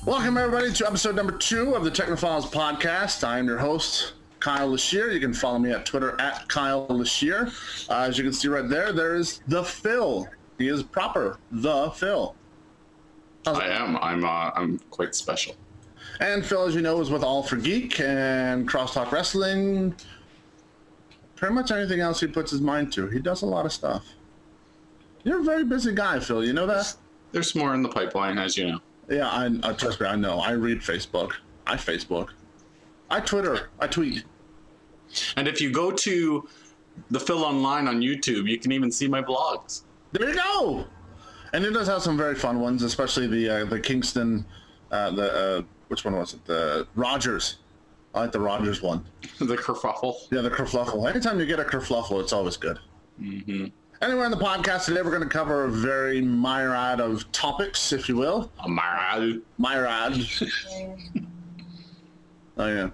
Welcome everybody to episode number 2 of the TechnoFiles podcast. I am your host, Kyle Leishear. You can follow me at Twitter at Kyle Leishear. As you can see right there, there is the Phil. He is proper, the Phil. I'm quite special. And Phil, as you know, is with All for Geek and Crosstalk Wrestling. Pretty much anything else he puts his mind to. He does a lot of stuff. You're a very busy guy, Phil. You know that? There's more in the pipeline, as you know. Yeah, trust me, I know. I read Facebook. I Facebook. I Twitter. I tweet. And if you go to the Phil Online on YouTube, you can even see my vlogs. There you go. And it does have some very fun ones, especially the Kingston, which one was it? The Rogers. I like the Rogers one. The kerfuffle. Yeah, the kerfluffle. Anytime you get a kerfluffle, it's always good. Mm-hmm. Anyway, on the podcast today, we're going to cover a very myriad of topics, if you will. A myriad. Myriad. Oh, yeah.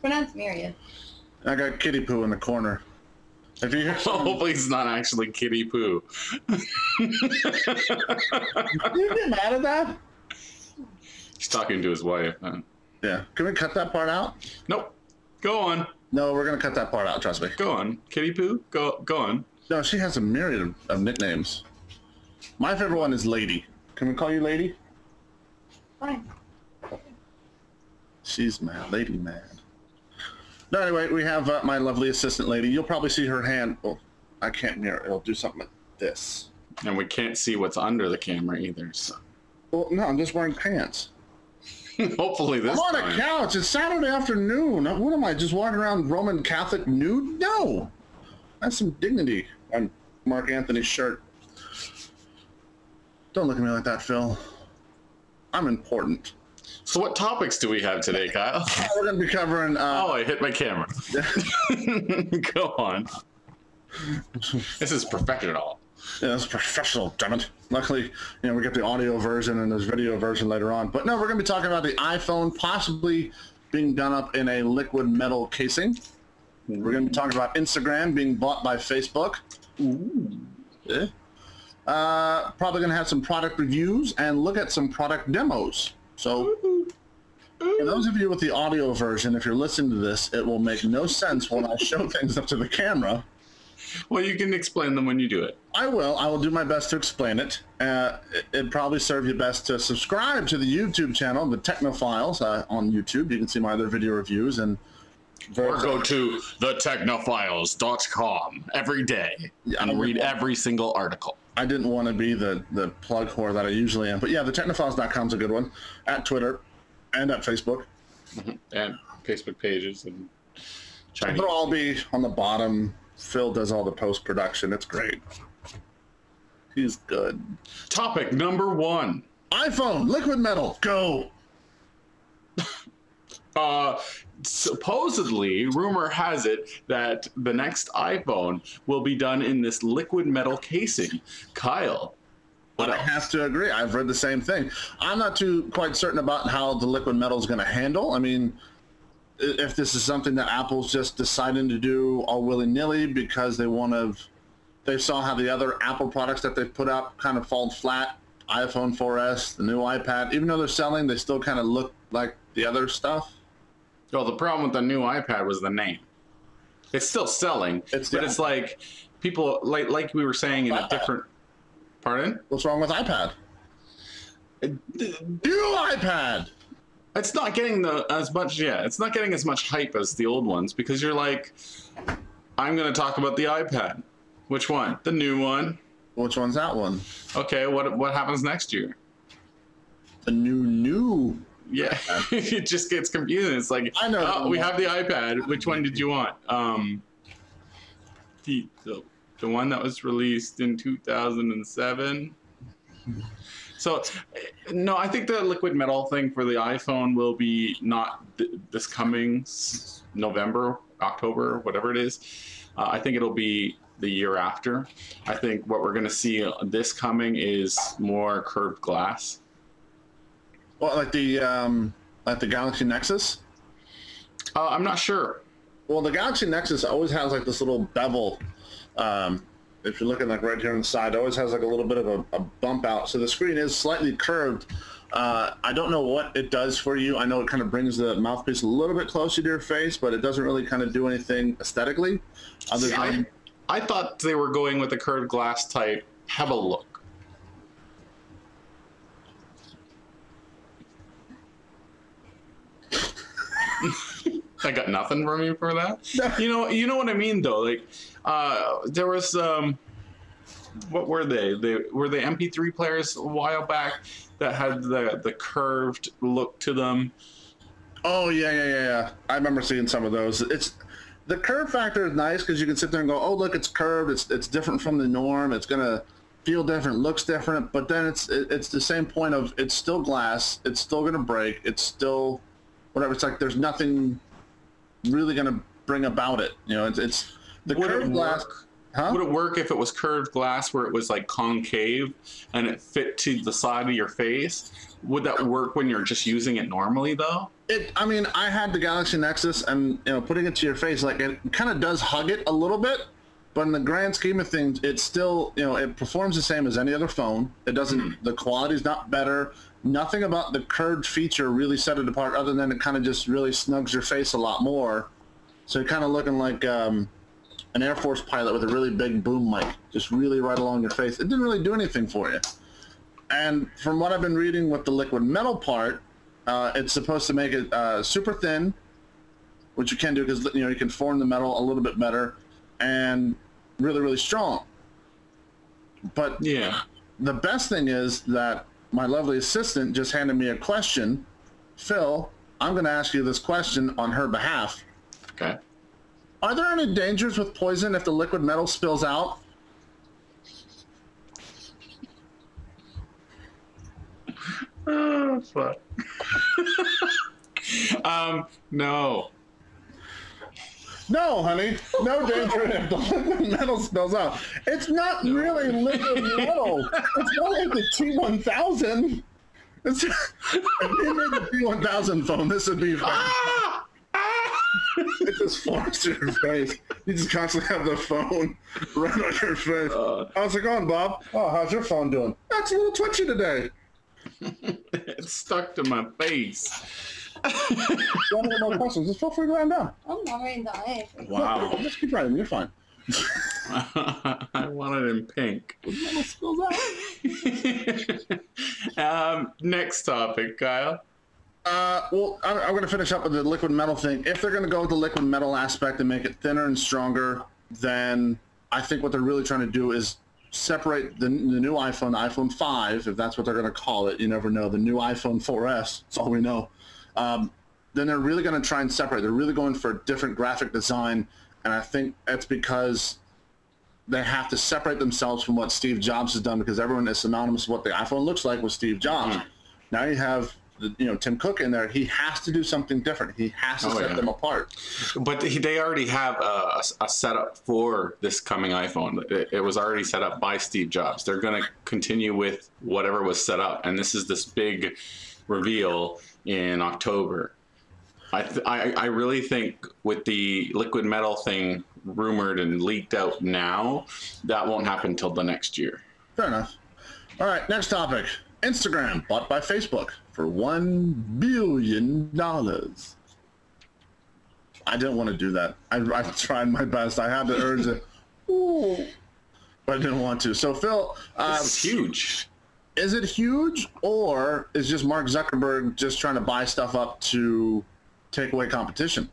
Pronounced myriad. I got kitty poo in the corner. If you hear hopefully it's not actually kitty poo. You get mad at that? He's talking to his wife. Yeah. Can we cut that part out? Nope. Go on. No, we're going to cut that part out, trust me. Go on. Kitty poo? Go on. No, she has a myriad of nicknames. My favorite one is Lady. Can we call you Lady? Fine. She's mad. Lady mad. No, anyway, we have my lovely assistant lady. You'll probably see her hand. Oh, I can't mirror. It'll do something like this. And we can't see what's under the camera either. So. Well, no, I'm just wearing pants. Hopefully this I'm on time. a couch. It's Saturday afternoon. What am I, just walking around Roman Catholic nude? No. That's some dignity on Mark Anthony's shirt. Don't look at me like that, Phil. I'm important. So what topics do we have today, Kyle? We're going to be covering... oh, I hit my camera. Go on. This is professional. Yeah, it's professional, damn it. Luckily, you know, we get the audio version and there's video version later on. But no, we're going to be talking about the iPhone possibly being done up in a liquid metal casing. We're going to be talking about Instagram being bought by Facebook. Ooh. Yeah. Probably going to have some product reviews and look at some product demos. So, for those of you with the audio version, if you're listening to this, it will make no sense when I show things up to the camera. Well, you can explain them when you do it. I will. I will do my best to explain it. It'd probably serve you best to subscribe to the YouTube channel, the TechnoFiles, on YouTube. You can see my other video reviews and... Or go to TheTechnoFiles.com every day and read every single article. I didn't want to be the plug whore that I usually am. But yeah, TheTechnoFiles.com is a good one. At Twitter and at Facebook. Mm-hmm. And Facebook pages and Chinese. They'll all be on the bottom. Phil does all the post-production. It's great. He's good. Topic number 1. iPhone, liquid metal, go! Supposedly, rumor has it that the next iPhone will be done in this liquid metal casing. Kyle, what else? I have to agree. I've read the same thing. I'm not too quite certain about how the liquid metal is going to handle. I mean, if this is something that Apple's just deciding to do all willy-nilly because they saw how the other Apple products that they've put out kind of fall flat. iPhone 4S, the new iPad, even though they're selling, they still kind of look like the other stuff. Well, the problem with the new iPad was the name. It's still selling, but it's like people, like we were saying in a different... Pardon? What's wrong with iPad? New iPad! It's not getting it's not getting as much hype as the old ones because you're like, I'm going to talk about the iPad. Which one? The new one. Which one's that one? Okay, what happens next year? The new. Yeah, it just gets confusing. It's like, I know. Oh, we have the iPad. Which one did you want? The one that was released in 2007. So, no, I think the liquid metal thing for the iPhone will be not this coming November, October, whatever it is. I think it'll be the year after. I think what we're going to see this coming is more curved glass. What, like the Galaxy Nexus? I'm not sure. Well, the Galaxy Nexus always has like this little bevel. If you're looking like right here on the side, it always has like a little bit of a bump out. So the screen is slightly curved I don't know what it does for you. I know it kind of brings the mouthpiece a little bit closer to your face, but it doesn't really kind of do anything aesthetically. Other than I thought they were going with the curved glass type. Have a look. I got nothing from you for that. No. You know what I mean though. Like, there was what were they? They were the MP3 players a while back that had the curved look to them. Oh yeah. I remember seeing some of those. It's the curve factor is nice because you can sit there and go, oh look, it's curved. It's different from the norm. It's gonna feel different, looks different. But then it's the same point of it's still glass. It's still gonna break. It's still whatever. It's like there's nothing really gonna bring about it. You know, it's the curved glass. Huh? Would it work if it was curved glass where it was like concave and it fit to the side of your face? Would that work when you're just using it normally though? I mean, I had the Galaxy Nexus, and putting it to your face, like it kind of does hug it a little bit, but in the grand scheme of things, it's still, it performs the same as any other phone. It doesn't. The quality's not better. Nothing about the curved feature really set it apart, other than it kind of just really snugs your face a lot more. So you're kind of looking like an Air Force pilot with a really big boom mic, just really right along your face. It didn't really do anything for you. And from what I've been reading with the liquid metal part, it's supposed to make it super thin, which you can do because you can form the metal a little bit better, and really, really strong. But yeah, the best thing is that my lovely assistant just handed me a question. Phil, I'm going to ask you this question on her behalf. Okay. Are there any dangers with poison if the liquid metal spills out? Oh, fuck. No. No, honey. No danger if the liquid metal spills out. It's not really liquid metal. It's not like the T1000. If you made the T1000 phone, this would be fine. It just forms to your face. You just constantly have the phone right on your face. How's it going, Bob? Oh, how's your phone doing? That's a little twitchy today. It's stuck to my face. Don't have no questions. Just feel free to write them down. I'm not writing down anything. Wow. Just keep writing. You're fine. I want it in pink. Spills out. Next topic, Kyle. Well, I'm going to finish up with the liquid metal thing. If they're going to go with the liquid metal aspect and make it thinner and stronger, then I think what they're really trying to do is separate the new iPhone, the iPhone 5, if that's what they're going to call it. You never know. The new iPhone 4S, that's all we know. Then they're really going to try and separate. They're really going for a different graphic design, and I think that's because they have to separate themselves from what Steve Jobs has done, because everyone is synonymous with what the iPhone looks like with Steve Jobs. Now you have Tim Cook in there. He has to do something different. He has to set them apart. But they already have a setup for this coming iPhone. It was already set up by Steve Jobs. They're going to continue with whatever was set up, and this is this big reveal in October. I really think with the liquid metal thing rumored and leaked out now, that won't happen until the next year. Fair enough. All right, next topic. Instagram bought by Facebook for $1 billion. I didn't want to do that. I tried my best. I had the urge to, but I didn't want to. So, Phil, it's huge. Is it huge, or is just Mark Zuckerberg just trying to buy stuff up to take away competition?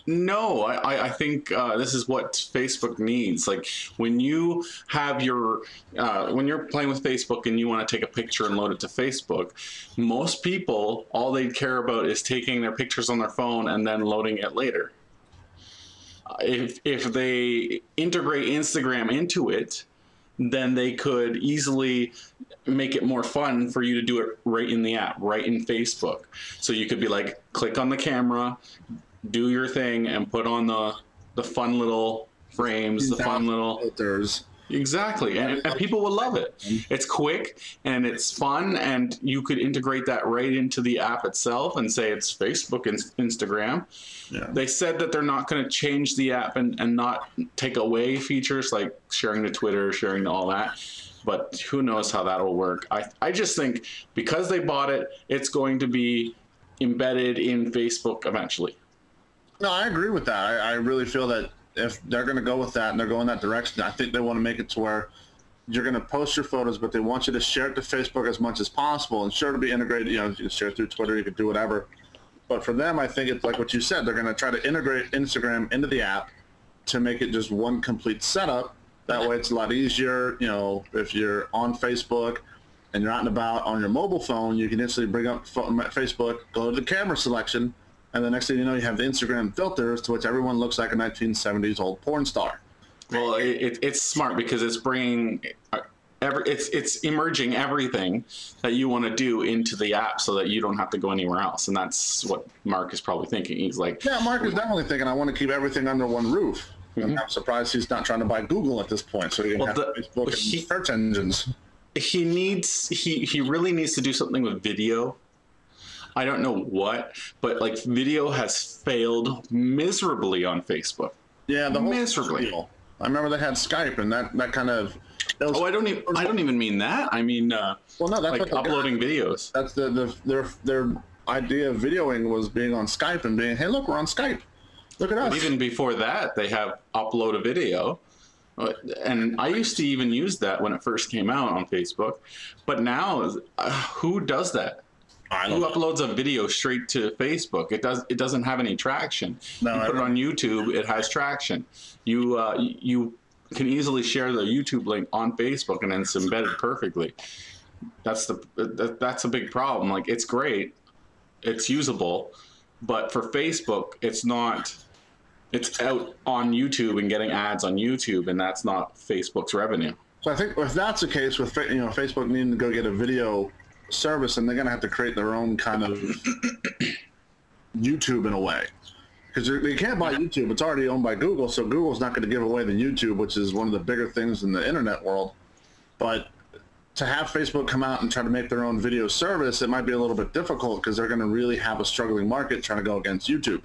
No, I think this is what Facebook needs. Like when you have your, when you're playing with Facebook and you want to take a picture and load it to Facebook, most people, all they care about is taking their pictures on their phone and then loading it later. If they integrate Instagram into it, then they could easily make it more fun for you to do it right in the app, right in Facebook. So you could be like, click on the camera, do your thing, and put on the fun little frames, the fun little filters. Exactly, and people will love it. It's quick and it's fun, and you could integrate that right into the app itself and say it's Facebook and Instagram. Yeah. They said that they're not going to change the app and not take away features like sharing to Twitter, sharing to all that. but who knows how that'll work. I just think because they bought it, it's going to be embedded in Facebook eventually. No, I agree with that. I really feel that if they're going to go with that and they're going that direction, I think they want to make it to where you're going to post your photos, but they want you to share it to Facebook as much as possible, and sure to be integrated. You know, you can share it through Twitter, you can do whatever. But for them, I think it's like what you said. They're going to try to integrate Instagram into the app to make it just one complete setup. That way it's a lot easier. You know, if you're on Facebook and you're out and about on your mobile phone, you can instantly bring up Facebook, go to the camera selection, and the next thing you know, you have the Instagram filters to which everyone looks like a 1970s old porn star. Well, it's smart because it's bringing it's emerging everything that you want to do into the app so that you don't have to go anywhere else. And that's what Mark is probably thinking. He's like, yeah, Mark is definitely thinking, I want to keep everything under one roof. And I'm surprised he's not trying to buy Google at this point, so he can have Facebook and search engines. He really needs to do something with video. I don't know what, but like video has failed miserably on Facebook. Yeah, the whole miserably. deal. I remember they had Skype, and that kind of. Oh, I don't even mean that. I mean, well, no, that's like uploading videos. That's their idea of videoing was being on Skype and being, hey, look, we're on Skype. Look at us. But even before that, they have upload a video. And I used to even use that when it first came out on Facebook. But now, who does that? Who uploads a video straight to Facebook? It doesn't have any traction. No, you put it on YouTube, it has traction. You can easily share the YouTube link on Facebook, and then it's embedded perfectly. That's a big problem. Like, it's great, it's usable, but for Facebook, it's not. It's out on YouTube and getting ads on YouTube, and that's not Facebook's revenue. So I think if that's the case with Facebook needing to go get a video service, and they're going to have to create their own kind of YouTube in a way, because they can't buy YouTube. It's already owned by Google, so Google's not going to give away the YouTube, which is one of the bigger things in the internet world. But to have Facebook come out and try to make their own video service, it might be a little bit difficult because they're going to really have a struggling market trying to go against YouTube.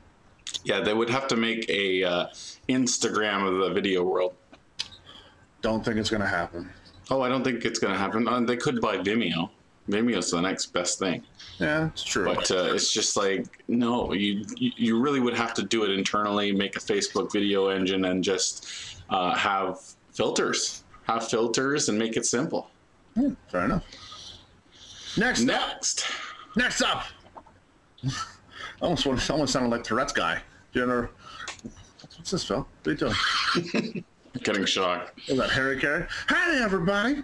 Yeah, they would have to make a Instagram of the video world. Don't think it's going to happen. Oh, I don't think it's going to happen. They could buy Vimeo. Vimeo's the next best thing. Yeah, it's true. But it's just like, no, you really would have to do it internally, make a Facebook video engine, and just have filters. Have filters and make it simple. Yeah, fair enough. Next up. I almost sounded like Tourette's guy. Do you ever? What's this, Phil? What are you doing? I'm getting shocked. Is that Harry Carey? Hi, everybody.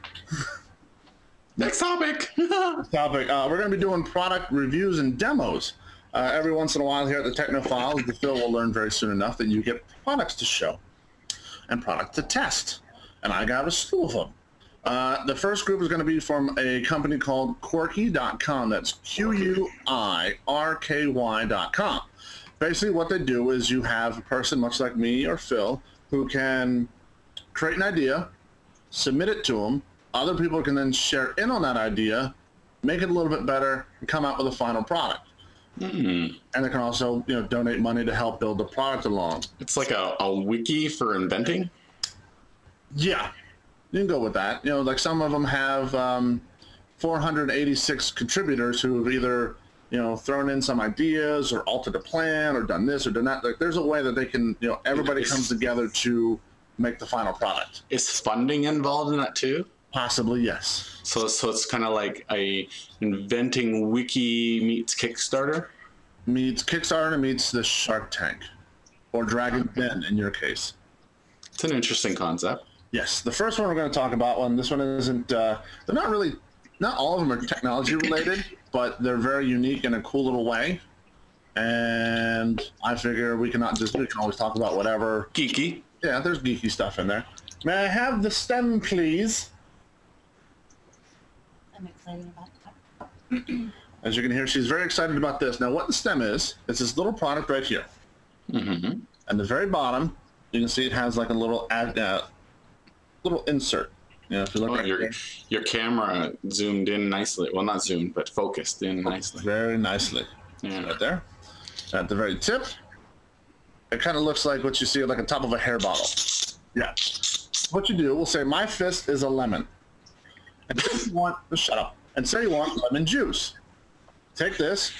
Next topic. We're going to be doing product reviews and demos. Every once in a while here at the TechnoFiles, Phil will learn very soon enough that you get products to show and products to test. And I got a slew of them. The first group is going to be from a company called Quirky.com. That's QUIRKY.com. Basically, what they do is you have a person, much like me or Phil, who can create an idea, submit it to them. Other people can then share in on that idea, make it a little bit better, and come out with a final product. And they can also, donate money to help build the product along. It's like a wiki for inventing? Yeah. You can go with that. Like some of them have 486 contributors who have either, thrown in some ideas or altered a plan or done this or done that. Like there's a way that they can, everybody comes together to make the final product. Is funding involved in that too? Possibly, yes. So it's kind of like a inventing wiki meets Kickstarter? Meets Kickstarter meets the Shark Tank. Or Dragon Den in your case. It's an interesting concept. Yes, the first one we're going to talk about, this one isn't, they're not all of them are technology related, but they're very unique in a cool little way. And I figure we can always talk about whatever. Geeky. Yeah, there's geeky stuff in there. May I have the stem, please? I'm excited about that. As you can hear, she's very excited about this. Now, what the stem is this little product right here. And the very bottom, you can see it has like a little little insert. If you look your camera zoomed in nicely. Well, not zoomed, but focused in nicely. Very nicely. Yeah. Right there. At the very tip, it kind of looks like what you see like the top of a hair bottle. Yeah. What you do, we'll say my fist is a lemon. And say you want, shut up. And say you want lemon juice. Take this,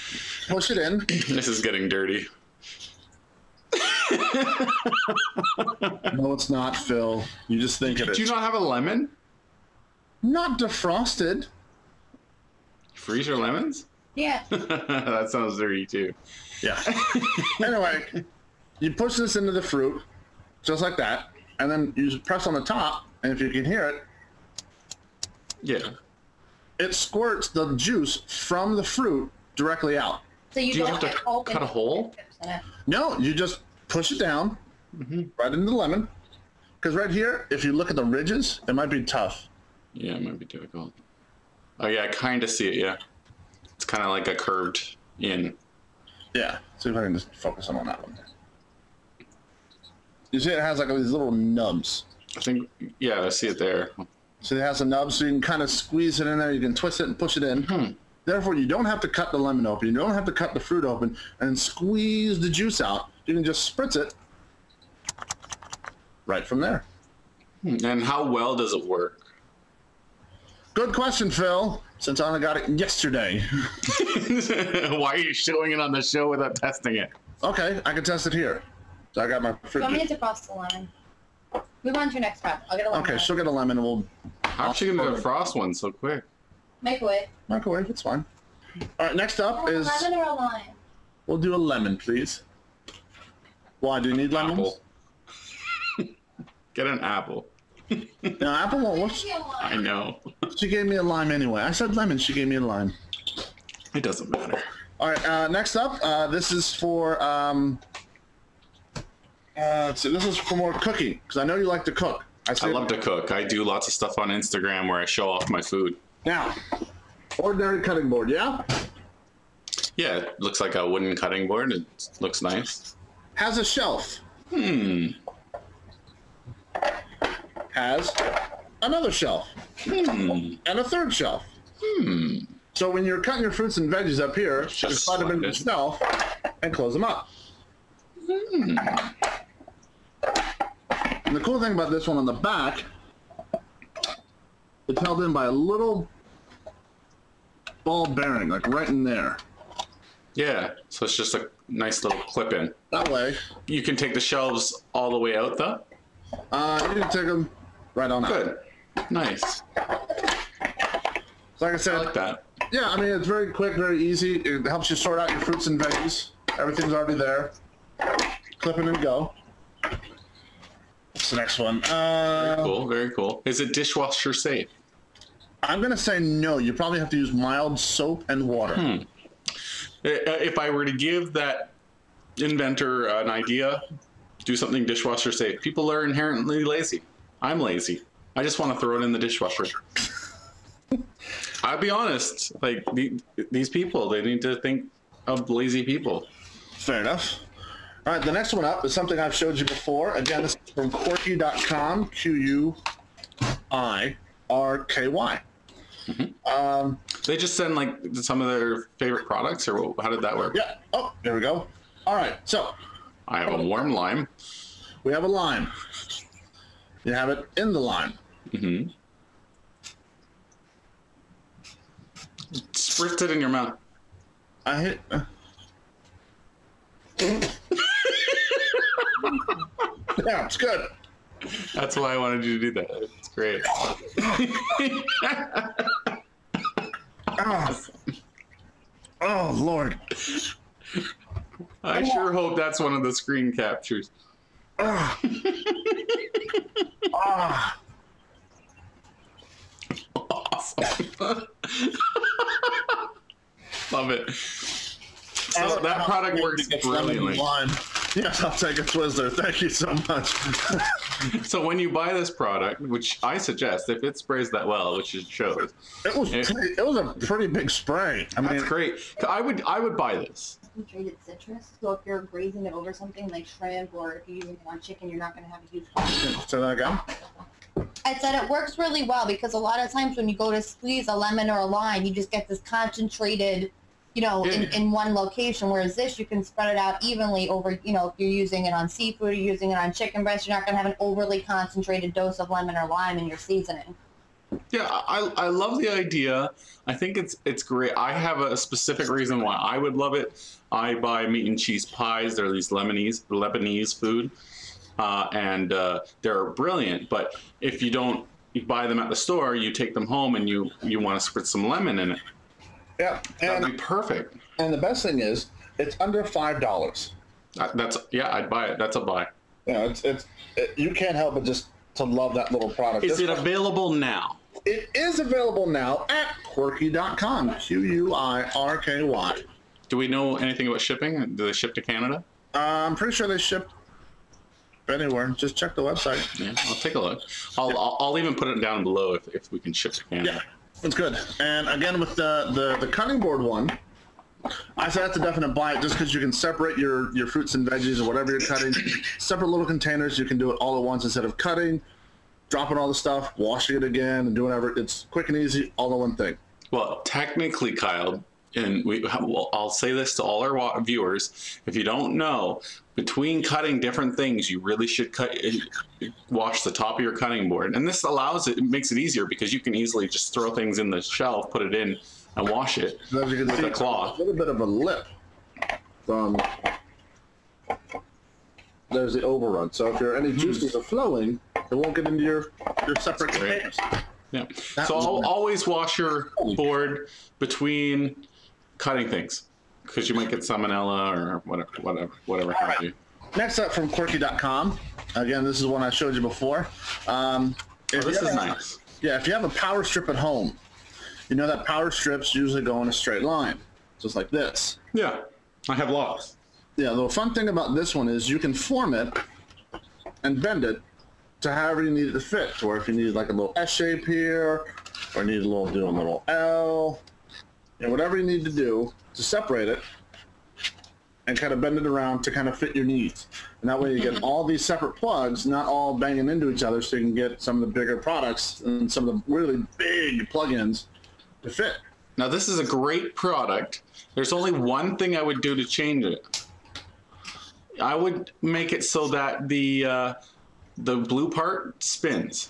push it in. This is getting dirty. No, it's not, Phil. You just think it is. Do you not have a lemon? Not defrosted. Freeze your lemons? Yeah. That sounds dirty too. Yeah. Anyway, you push this into the fruit, just like that, and then you just press on the top, and if you can hear it, Yeah. it squirts the juice from the fruit directly out. So you Do you don't have to open cut a hole? No, you just push it down right into the lemon. Because right here, if you look at the ridges, it might be tough. Yeah, it might be difficult. Oh yeah, I kind of see it, yeah. It's kind of like a curved in. Yeah. See if I can just focus on that one. You see it has like these little nubs. I think, yeah, I see it there. So it has a nub, so you can kind of squeeze it in there. You can twist it and push it in. Therefore, you don't have to cut the lemon open. You don't have to cut the fruit open and squeeze the juice out. You can just spritz it right from there. And how well does it work? Good question, Phil. Since I only got it yesterday. Why are you showing it on the show without testing it? Okay, I can test it here. So I got my fruit Want me juice. to defrost the lemon? Move on to your next step. I'll get a lemon. Okay, she'll get a lemon and we'll How's she gonna defrost one so quick? Microwave. microwave. It's fine. All right, next up is A lemon or a lime? we'll do a lemon, please. Why do you need lemons? Apple. Get an apple. No, apple won't work. Maybe a lime. I know. She gave me a lime anyway. I said lemon. She gave me a lime. It doesn't matter. All right. Next up, this is for let's see. This is for more cooking because I know you like to cook. I love to cook. I do lots of stuff on Instagram where I show off my food. Now, ordinary cutting board. Yeah. Yeah, it looks like a wooden cutting board. It looks nice. Has a shelf. Has another shelf. And a third shelf. So when you're cutting your fruits and veggies up here, just slide them into the shelf and close them up. And the cool thing about this one on the back, it's held in by a little ball bearing, like right in there. Yeah, so it's just a nice little clip in. That way, You can take the shelves all the way out though? you can take them right on out. Good. Nice. Like I said, I like that. yeah, I mean, it's very quick, very easy. It helps you sort out your fruits and veggies. Everything's already there. Clip it and go. What's the next one? Very cool, very cool. Is it dishwasher safe? I'm going to say no. You probably have to use mild soap and water. If I were to give that inventor an idea, do something dishwasher safe. People are inherently lazy. I'm lazy. I just want to throw it in the dishwasher. I'll be honest. Like these people, they need to think of lazy people. Fair enough. All right, the next one up is something I've showed you before. Again, this is from Quirky.com, Quirky. They just send like some of their favorite products, or how did that work? Yeah. Oh, there we go. All right, so I have a warm lime. we have a lime. You have it in the lime. Spritz it in your mouth. I hit. Yeah, it's good. That's why I wanted you to do that. It's great. Oh, Lord. I sure hope that's one of the screen captures. Awesome. Love it. So that product works brilliantly. Yes, I'll take a Twizzler. Thank you so much. So when you buy this product, which I suggest, if it sprays that well, which it shows, It was a pretty big spray. I mean, that's great. I would buy this. Concentrated citrus. So if you're grazing it over something like shrimp, or if you're using it on chicken, you're not going to have a huge problem. say that again. I said it works really well because a lot of times when you go to squeeze a lemon or a lime, you just get this concentrated, you know, in one location. Whereas this, you can spread it out evenly over, you know, if you're using it on seafood, you're using it on chicken breast, you're not going to have an overly concentrated dose of lemon or lime in your seasoning. Yeah, I love the idea. I think it's great. I have a specific reason why I would love it. I buy meat and cheese pies. They're these Lebanese food, and they're brilliant. But if you don't buy them at the store, you take them home and you want to spritz some lemon in it. Yeah, and that'd be perfect. And the best thing is, it's under $5. I'd buy it. That's a buy. Yeah, you can't help but just to love that little product. Is it available now? It is available now at Quirky.com. Quirky. Do we know anything about shipping? Do they ship to Canada? I'm pretty sure they ship anywhere. Just check the website. Yeah, I'll take a look. I'll even put it down below if we can ship to Canada. Yeah, it's good. And again, with the cutting board one, I said that's a definite buy it just because you can separate your fruits and veggies or whatever you're cutting. Separate little containers. You can do it all at once instead of cutting, dropping all the stuff, washing it again, and doing whatever. It's quick and easy, all in one thing. Well, technically, Kyle, and I'll say this to all our viewers, if you don't know, between cutting different things, you really should wash the top of your cutting board. And this it makes it easier because you can easily just throw things in the shelf, put it in, and wash it with a cloth. A little bit of a lip from there's the overrun. So if any juices are flowing, it won't get into your separate containers. Yeah. So always wash your board between cutting things because you might get salmonella or whatever have you. Next up from Quirky.com. Again, this is one I showed you before. This is nice. Yeah, if you have a power strip at home, you know that power strips usually go in a straight line, just like this. Yeah, I have lots. Yeah, the fun thing about this one is you can form it and bend it to however you need it to fit. Or if you need like a little S shape here, or need do a little L, whatever you need to do to separate it and kind of bend it around to kind of fit your needs. And that way you get all these separate plugs, not all banging into each other, so you can get some of the bigger products and some of the really big plugins to fit. Now this is a great product. There's only one thing I would do to change it. I would make it so that the blue part spins.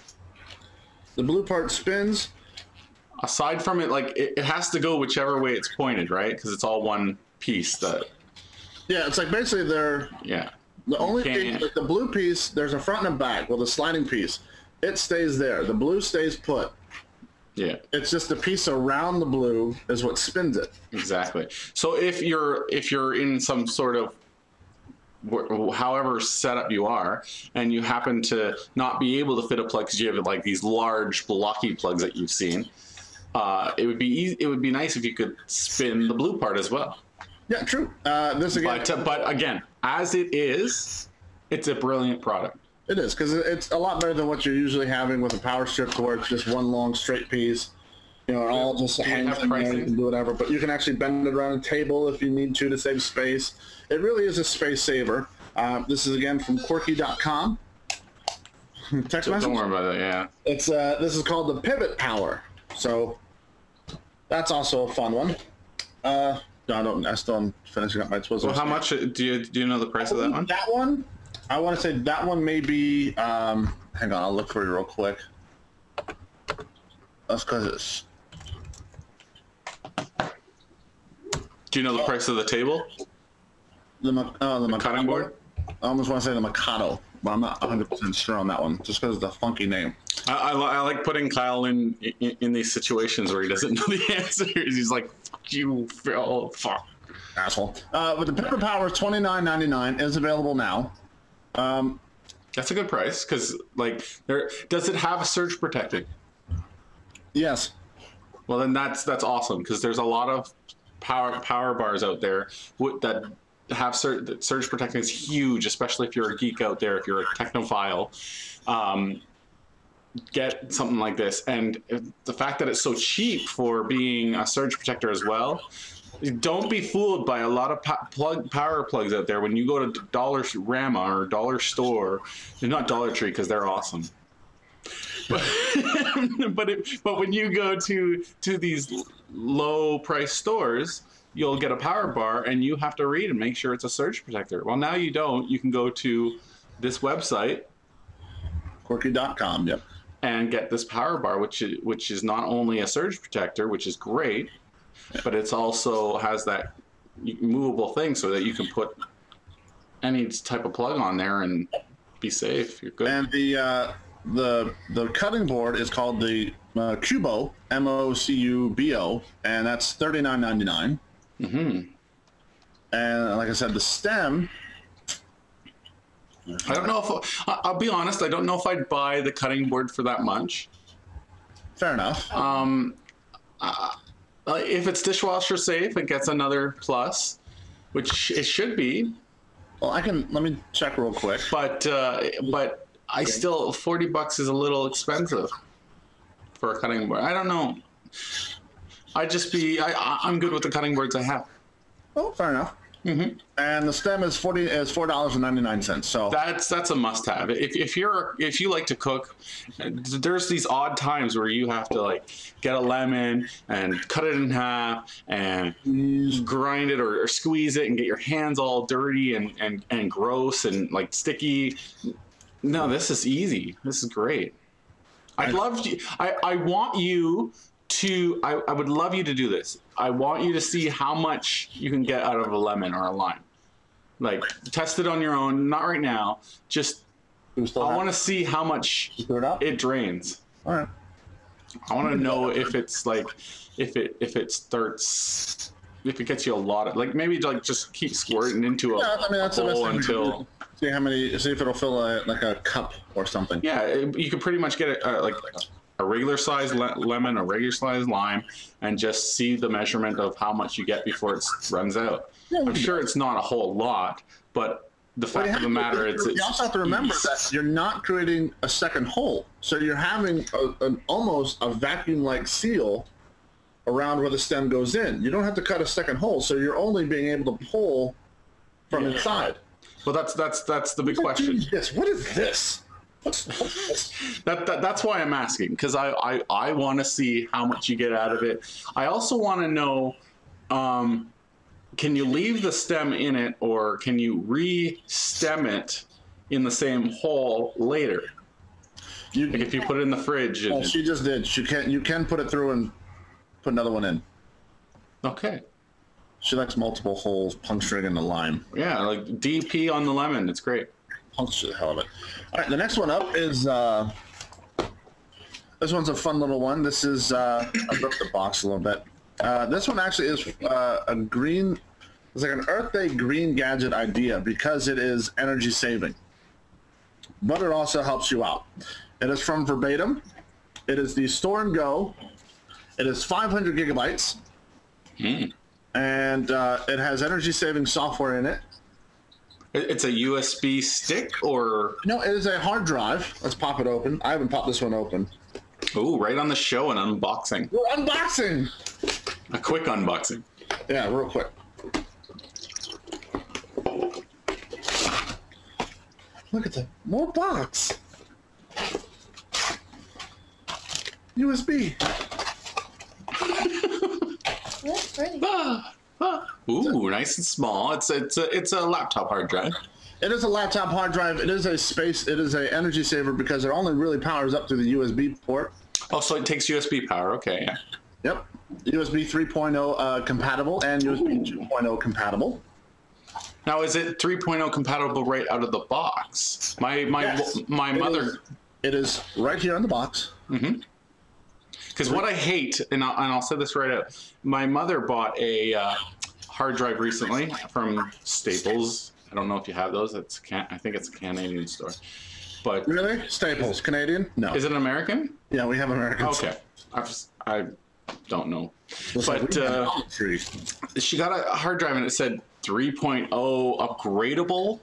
The blue part spins? Aside from it, like it has to go whichever way it's pointed, right? Because it's all one piece. Yeah, it's like basically they're... Yeah. The only piece, like the blue piece, there's a front and a back. Well, the sliding piece, it stays there. The blue stays put. Yeah. It's just the piece around the blue is what spins it. Exactly. So if you're in some sort of however setup you are, and you happen to not be able to fit a plug because you have like these large blocky plugs that you've seen, it would be nice if you could spin the blue part as well. Yeah, true. This again. But again, as it is, it's a brilliant product. It is, because it's a lot better than what you're usually having with a power strip, where it's just one long straight piece. It all just hangs in there, you can do whatever. But you can actually bend it around a table if you need to save space. It really is a space saver. This is again from Quirky.com. Text message? Don't worry about it, yeah. It's this is called the Pivot Power. So that's also a fun one. I still am finishing up my twizzlers. Well, how much do you know the price of that one? That one, I want to say that one may be. Hang on, I'll look for you real quick. That's because it's. Do you know the price of the table? The cutting board. I almost want to say the Mocubo, but I'm not 100% sure on that one, just because of the funky name. I like putting Kyle in these situations where he doesn't know the answers. He's like, "Fuck you, Phil, fuck, asshole." But the Pivot Power $29.99 is available now. That's a good price because, like, does it have a surge protected? Yes. Well, then that's awesome because there's a lot of power bars out there that have surge protection is huge, especially if you're a geek out there, if you're a technophile. Get something like this, and the fact that it's so cheap for being a surge protector as well. Don't be fooled by a lot of power plugs out there. When you go to Dollarama or Dollar Store, they're not Dollar Tree because they're awesome. But when you go to these low price stores, you'll get a power bar and you have to read and make sure it's a surge protector. Well, now you don't. You can go to this website, Quirky.com. Yep. and get this power bar, which is not only a surge protector, which is great, but it's also has that movable thing so that you can put any type of plug on there and be safe. You're good. And the cutting board is called the Mocubo, Mocubo, and that's $39.99. Mm-hmm. And like I said, the stem. I don't know if I'll be honest. I don't know if I'd buy the cutting board for that much. Fair enough. If it's dishwasher safe, it gets another plus, which it should be. Well, let me check real quick. But I still, $40 is a little expensive for a cutting board. I don't know. I'm good with the cutting boards I have. Oh, fair enough. Mm-hmm. And the stem is $4.99. So that's a must-have. If you like to cook, there's these odd times where you have to like get a lemon and cut it in half and grind it or squeeze it and get your hands all dirty and gross and like sticky. No, this is easy. This is great. I would love you to do this. I want you to see how much you can get out of a lemon or a lime. Like, test it on your own. Not right now. Just, I want to see how much it drains. All right. I want to know if it's like, if it gets you a lot of, like, maybe like just keep squirting into a bowl until. See if it'll fill like a cup or something. Yeah, you could pretty much get it like a regular size lemon, a regular size lime, and just see the measurement of how much you get before it runs out. Yeah, I'm sure it's not a whole lot, but the fact of the matter is, you also have to remember that you're not creating a second hole, so you're having almost a vacuum-like seal around where the stem goes in. You don't have to cut a second hole, so you're only being able to pull from inside. Well, that's the big question. What is this? That's why I'm asking, because I want to see how much you get out of it. I also want to know, can you leave the stem in it, or can you re-stem it in the same hole later? Like if you put it in the fridge. Oh, she just did. You can put it through and put another one in. Okay. She likes multiple holes, puncturing in the lime. Yeah, like DP on the lemon. It's great. Puncture the hell of it. All right, the next one up is this one's a fun little one. This is I broke the box a little bit. This one actually is a green. It's like an Earth Day green gadget idea because it is energy saving, but it also helps you out. It is from Verbatim. It is the Store and Go. It is 500 gigabytes. And it has energy-saving software in it. It's a USB stick, or? No, it is a hard drive. Let's pop it open. I haven't popped this one open. Ooh, right on the show, an unboxing. We're unboxing! A quick unboxing. Yeah, real quick. Look at that. More box. USB. That's pretty. Ooh, nice and small. It's a laptop hard drive. It is a laptop hard drive. It is a energy saver because it only really powers up through the USB port. Oh, so it takes USB power. Okay, yeah. Yep. USB 3.0 compatible and USB 2.0 compatible. Now, is it 3.0 compatible right out of the box? My mother. It is right here in the box. Mm-hmm. Because what I hate, and I'll say this right out, my mother bought a hard drive recently from Staples. I don't know if you have those. I think it's a Canadian store. But really, Staples, Canadian? No. Is it American? Yeah, we have Americans. Okay, I don't know. But she got a hard drive and it said 3.0 upgradable.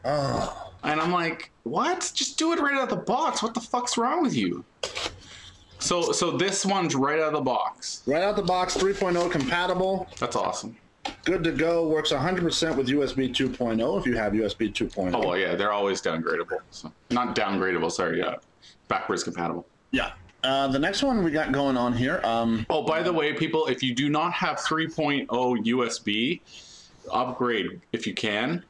Oh. And I'm like, what? Just do it right out of the box. What the fuck's wrong with you? So this one's right out of the box. Right out the box, 3.0 compatible. That's awesome. Good to go. Works 100% with USB 2.0 if you have USB 2.0. Oh, well, yeah, they're always downgradable. So, not downgradable, sorry, backwards compatible. Yeah. The next one we got going on here. Oh, by the way, people, if you do not have 3.0 USB, upgrade if you can.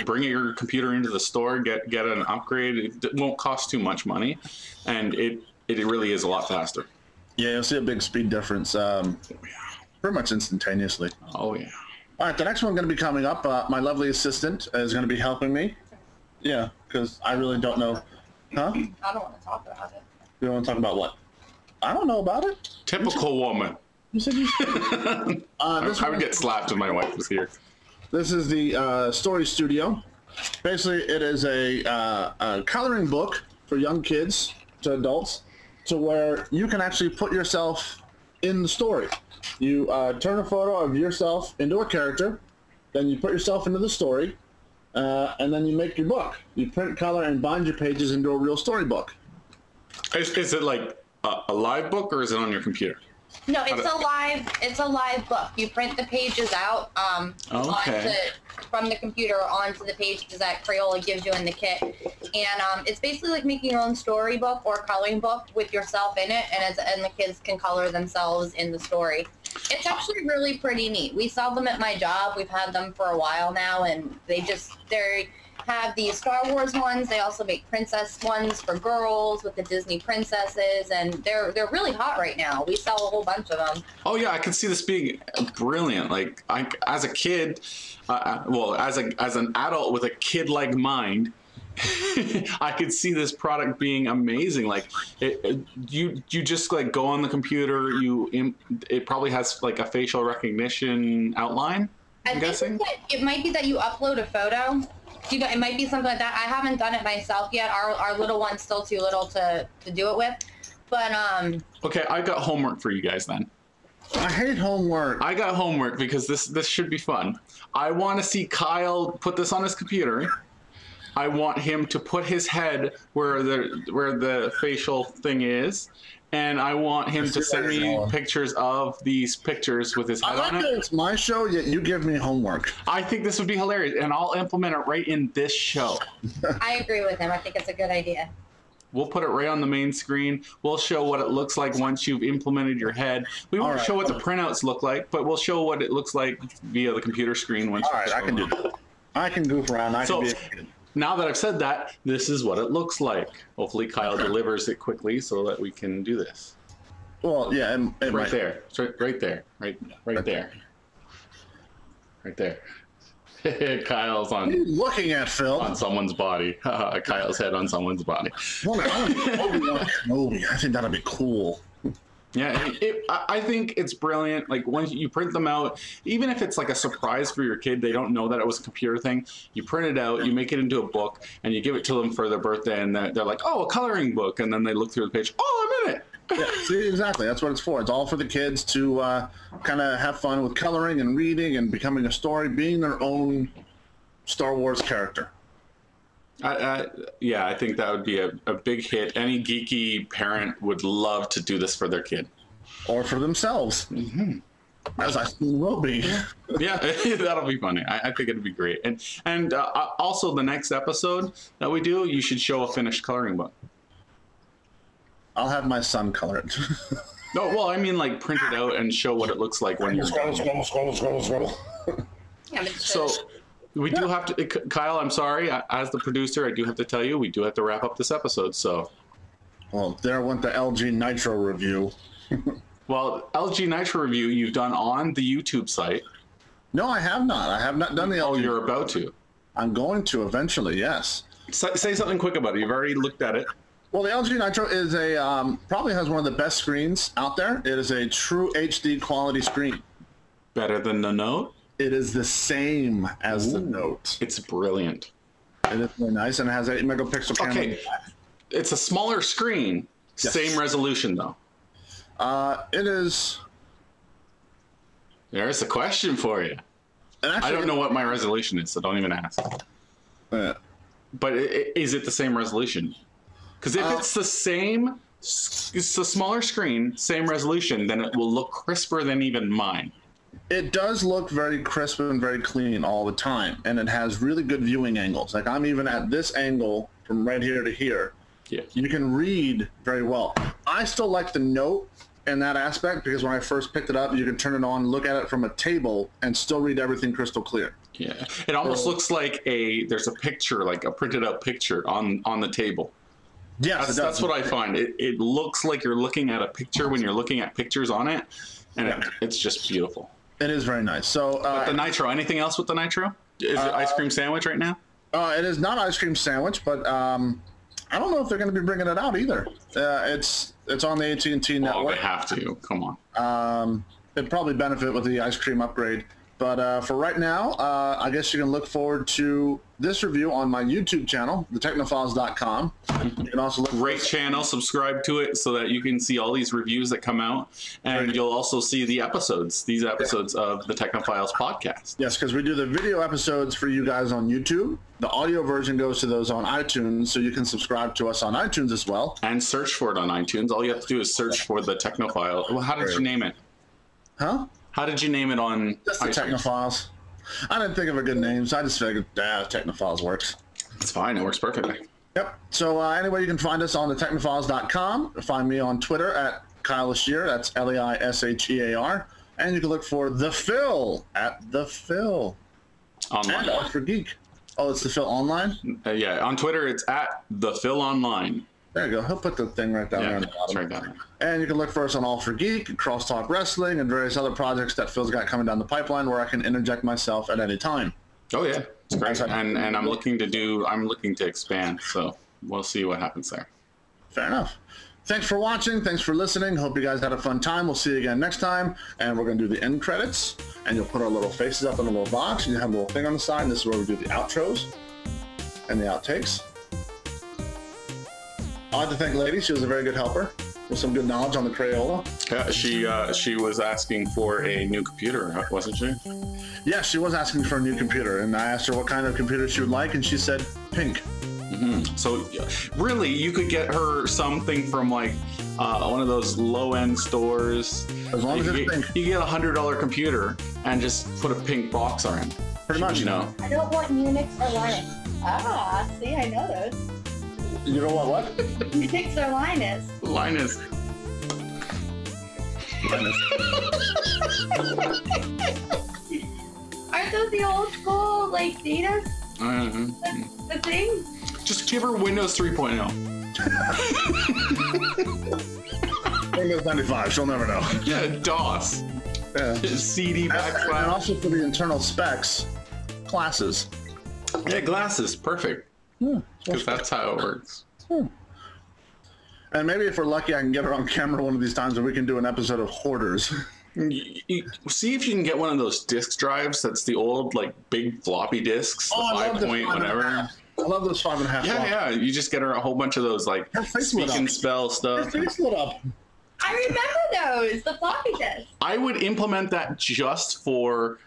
Bring your computer into the store, get an upgrade. It won't cost too much money, and it really is a lot faster. Yeah, you'll see a big speed difference pretty much instantaneously. Oh, yeah. All right, the next one going to be coming up. My lovely assistant is going to be helping me. Yeah, because I really don't know. Huh? I don't want to talk about it. You want to talk about what? I don't know about it. Typical woman. You said you I would get slapped if my wife was here. This is the Story Studio. Basically, it is a coloring book for young kids to adults, to where you can actually put yourself in the story. You turn a photo of yourself into a character, then you put yourself into the story, and then you make your book. You print, color, and bind your pages into a real storybook. Is it like a live book, or is it on your computer? No, it's a live book. You print the pages out from the computer onto the pages that Crayola gives you in the kit, and it's basically like making your own storybook or coloring book with yourself in it, and the kids can color themselves in the story. It's actually really pretty neat. We sell them at my job. We've had them for a while now, and they have the Star Wars ones. They also make princess ones for girls with the Disney princesses, and they're really hot right now. We sell a whole bunch of them. Oh yeah, I can see this being brilliant. Like as a kid, as an adult with a kid-like mind, I could see this product being amazing. Like you just like go on the computer. It probably has like a facial recognition outline. I'm guessing it might be that you upload a photo. It might be something like that. I haven't done it myself yet. Our little one's still too little to do it with. But okay, I got homework for you guys then. I hate homework. I got homework because this should be fun. I want to see Kyle put this on his computer. I want him to put his head where the facial thing is, and I want him to send me pictures of these pictures with his head on it. It's my show, yet you give me homework. I think this would be hilarious, and I'll implement it right in this show. I agree with him. I think it's a good idea. We'll put it right on the main screen. We'll show what it looks like once you've implemented your head. We won't show what the printouts look like, but we'll show what it looks like via the computer screen. All right, I can do that. I can goof around. I can be a kid. Now that I've said that, this is what it looks like. Hopefully Kyle delivers it quickly so that we can do this. Well, yeah, right there. It's right there. Right there. Right there. Kyle's on. What are you looking at, Phil? On someone's body. Kyle's head on someone's body. I think that'd be cool. Yeah, I think it's brilliant. Like, once you print them out, even if it's like a surprise for your kid, they don't know that it was a computer thing. You print it out, you make it into a book, and you give it to them for their birthday, and they're like, oh, a coloring book. And then they look through the page, oh, I'm in it. Yeah, see, exactly. That's what it's for. It's all for the kids to kind of have fun with coloring and reading and becoming a story, being their own Star Wars character. Yeah, I think that would be a big hit. Any geeky parent would love to do this for their kid. Or for themselves. Mm-hmm. As I soon will be. Yeah, that'll be funny. I think it'd be great. And also, the next episode that we do, you should show a finished coloring book. I'll have my son color it. No, well, I mean, like, print it out and show what it looks like when you're... Scroll. Yeah, so... We do have to, Kyle, I'm sorry, as the producer, I do have to tell you, we do have to wrap up this episode, so. Well, there went the LG Nitro review. Well, LG Nitro review you've done on the YouTube site. No, I have not. I have not done the LG. Oh, you're about to. I'm going to eventually, yes. Say something quick about it. You've already looked at it. Well, the LG Nitro is probably has one of the best screens out there. It is a true HD quality screen. Better than the Note? It is the same as the Note. It's brilliant. It is really nice, and it has 8 megapixel camera. Okay, it's a smaller screen. Yes. Same resolution, though. It is. There's a question for you. Actually, I don't know what my resolution is, so don't even ask. But is it the same resolution? Because if it's the same, it's a smaller screen, same resolution, then it will look crisper than even mine. It does look very crisp and very clean all the time, and it has really good viewing angles. Like, I'm even at this angle from right here to here. Yeah. You can read very well. I still like the Note in that aspect, because when I first picked it up, you can turn it on, look at it from a table, and still read everything crystal clear. Yeah, it almost looks like there's a picture, like a printed out picture on the table. Yes, that's what I find. It looks like you're looking at a picture when you're looking at pictures on it, and it's just beautiful. It is very nice. So but the Nitro, anything else with the Nitro? Is it ice cream sandwich right now? It is not ice cream sandwich, but I don't know if they're going to be bringing it out either. It's on the AT&T network. Oh, they have to. Come on. It'd probably benefit with the ice cream upgrade. But for right now, I guess you can look forward to this review on my YouTube channel, TheTechnoFiles.com. You can also look great channel. Subscribe to it so that you can see all these reviews that come out, and you'll also see the episodes, these episodes of the TechnoFiles podcast. Yes, because we do the video episodes for you guys on YouTube. The audio version goes to those on iTunes, so you can subscribe to us on iTunes as well. And search for it on iTunes. All you have to do is search for the TechnoFiles. Well, how did you name it? Huh? How did you name it on Just the TechnoFiles. I didn't think of a good name, so I just figured, TechnoFiles works. It's fine. It works perfectly. Yep. So anyway, you can find us on TheTechnoFiles.com. Find me on Twitter at Kyle Leishear. That's Leishear. And you can look for The Phil at The Phil. Online. And for Geek. Oh, it's The Phil Online? Yeah. On Twitter, it's at The Phil Online. There you go. He'll put the thing right down there on the bottom. It's right down there. And you can look for us on All for Geek, Crosstalk Wrestling, and various other projects that Phil's got coming down the pipeline where I can interject myself at any time. Oh yeah, it's great. And I'm looking to expand, so we'll see what happens there. Fair enough. Thanks for watching. Thanks for listening. Hope you guys had a fun time. We'll see you again next time. And we're going to do the end credits. And you'll put our little faces up in a little box. And you have a little thing on the side. And this is where we do the outros and the outtakes. I'd like to thank Lady. She was a very good helper with some good knowledge on the Crayola. Yeah, she was asking for a new computer, wasn't she? Yeah, she was asking for a new computer, and I asked her what kind of computer she would like, and she said pink. So really, you could get her something from like one of those low-end stores. As long as it's pink. You get $100 computer and just put a pink box on it. Pretty much, you know. I don't want Unix or Linux. Ah, see, I know those. You know what? Unix or Linus. Linus. Aren't those the old school, like, data? The thing? Just give her Windows 3.0. Windows 95, she'll never know. Yeah, DOS. Yeah. CD backslash. And also for the internal specs, classes. Yeah, glasses, perfect. Because that's how it works. And maybe if we're lucky, I can get her on camera one of these times, and we can do an episode of Hoarders. See if you can get one of those disk drives. That's the old, like, big floppy disks. Oh, the 5 whatever. I love those 5.5. Yeah. You just get her a whole bunch of those, like, speak and spell stuff. Her face lit up. I remember those, the floppy disk. I would implement that just for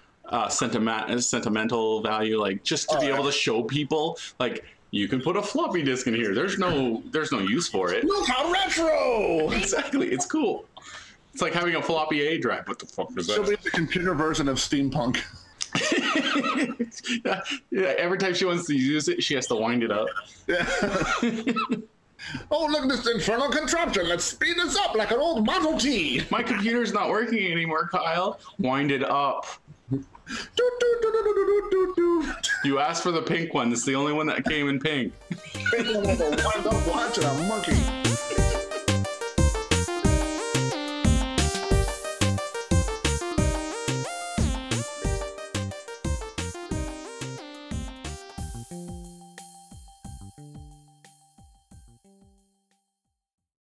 sentimental value, like, just to be able to show people, like, you can put a floppy disk in here. There's no use for it. Look how retro! Exactly. It's cool. It's like having a floppy A drive. What the fuck is that? She'll be the computer version of steampunk. Yeah, every time she wants to use it, she has to wind it up. Yeah. Oh, look at this infernal contraption. Let's speed this up like an old Model T. My computer's not working anymore, Kyle. Wind it up. You asked for the pink one. It's the only one that came in pink. Pink one with a wind up watch and a monkey.